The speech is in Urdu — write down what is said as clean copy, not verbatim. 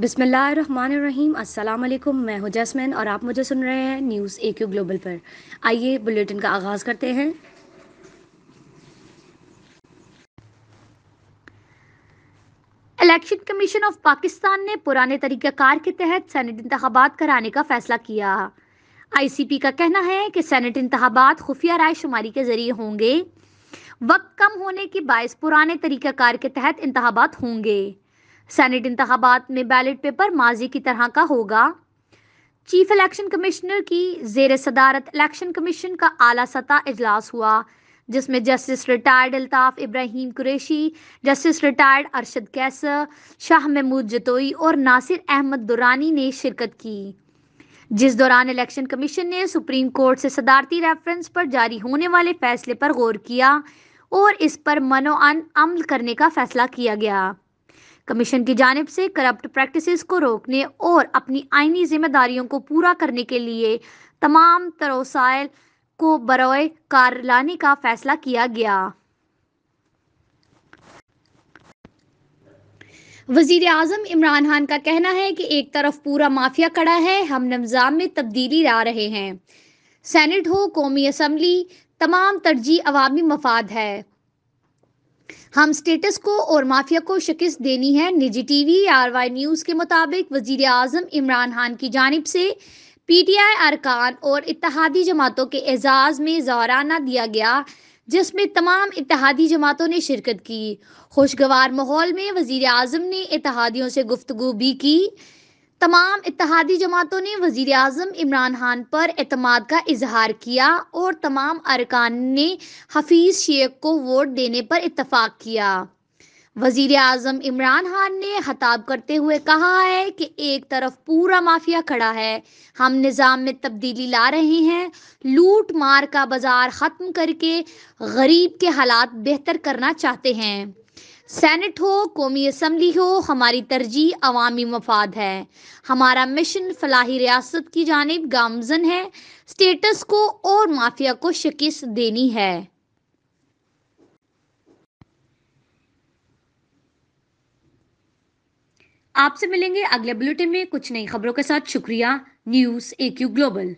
بسم اللہ الرحمن الرحیم۔ السلام علیکم، میں ہوں جسمین اور آپ مجھے سن رہے ہیں نیوز اے کیو گلوبل پر۔ آئیے بلیٹن کا آغاز کرتے ہیں۔ الیکشن کمیشن آف پاکستان نے پرانے طریقہ کار کے تحت سینٹ انتخابات کرانے کا فیصلہ کیا۔ آئی سی پی کا کہنا ہے کہ سینٹ انتخابات خفیہ رائے شماری کے ذریعے ہوں گے۔ وقت کم ہونے کے باعث پرانے طریقہ کار کے تحت انتخابات ہوں گے۔ سینٹ انتخابات میں بیلٹ پیپر ماضی کی طرح کا ہوگا۔ چیف الیکشن کمشنر کی زیر صدارت الیکشن کمیشن کا اعلیٰ سطح اجلاس ہوا، جس میں جسٹس ریٹائرڈ الطاف ابراہیم قریشی، جسٹس ریٹائرڈ ارشد کیسر، شاہ محمود جتوئی اور ناصر احمد درانی نے شرکت کی، جس دوران الیکشن کمیشن نے سپریم کورٹ سے صدارتی ریفرنس پر جاری ہونے والے فیصلے پر غور کیا اور اس پر منع عمل کرنے کا فیصلہ کیا گیا۔ کمیشن کی جانب سے کرپٹ پریکٹسز کو روکنے اور اپنی آئینی ذمہ داریوں کو پورا کرنے کے لیے تمام تر وسائل کو بروئے کار لانے کا فیصلہ کیا گیا۔ وزیر اعظم عمران خان کا کہنا ہے کہ ایک طرف پورا مافیا کھڑا ہے، ہم نظام میں تبدیلی لا رہے ہیں، سینٹ ہو، قومی اسمبلی، تمام ترجیح عوامی مفاد ہے، ہم اسٹیٹس کو اور مافیا کو شکست دینی ہے۔ نجی TV ARY news کے مطابق وزیر اعظم عمران خان کی جانب سے پی ٹی آئی ارکان اور اتحادی جماعتوں کے اعزاز میں ظہرانہ دیا گیا، جس میں تمام اتحادی جماعتوں نے شرکت کی۔ خوشگوار ماحول میں وزیر اعظم نے اتحادیوں سے گفتگو بھی کی۔ تمام اتحادی جماعتوں نے وزیر اعظم عمران خان پر اعتماد کا اظہار کیا اور تمام ارکان نے حفیظ شیخ کو ووٹ دینے پر اتفاق کیا۔ وزیر اعظم عمران خان نے خطاب کرتے ہوئے کہا ہے کہ ایک طرف پورا مافیا کھڑا ہے، ہم نظام میں تبدیلی لا رہے ہیں، لوٹ مار کا بازار ختم کر کے غریب کے حالات بہتر کرنا چاہتے ہیں، سینٹ ہو، قومی اسمبلی ہو، ہماری ترجیح عوامی مفاد ہے، ہمارا مشن فلاحی ریاست کی جانب گامزن ہے، اسٹیٹس کو اور مافیا کو شکست دینی ہے۔ آپ سے ملیں گے اگلے بلیٹن میں کچھ نئی خبروں کے ساتھ۔ شکریہ۔ نیوز اے کیو گلوبل۔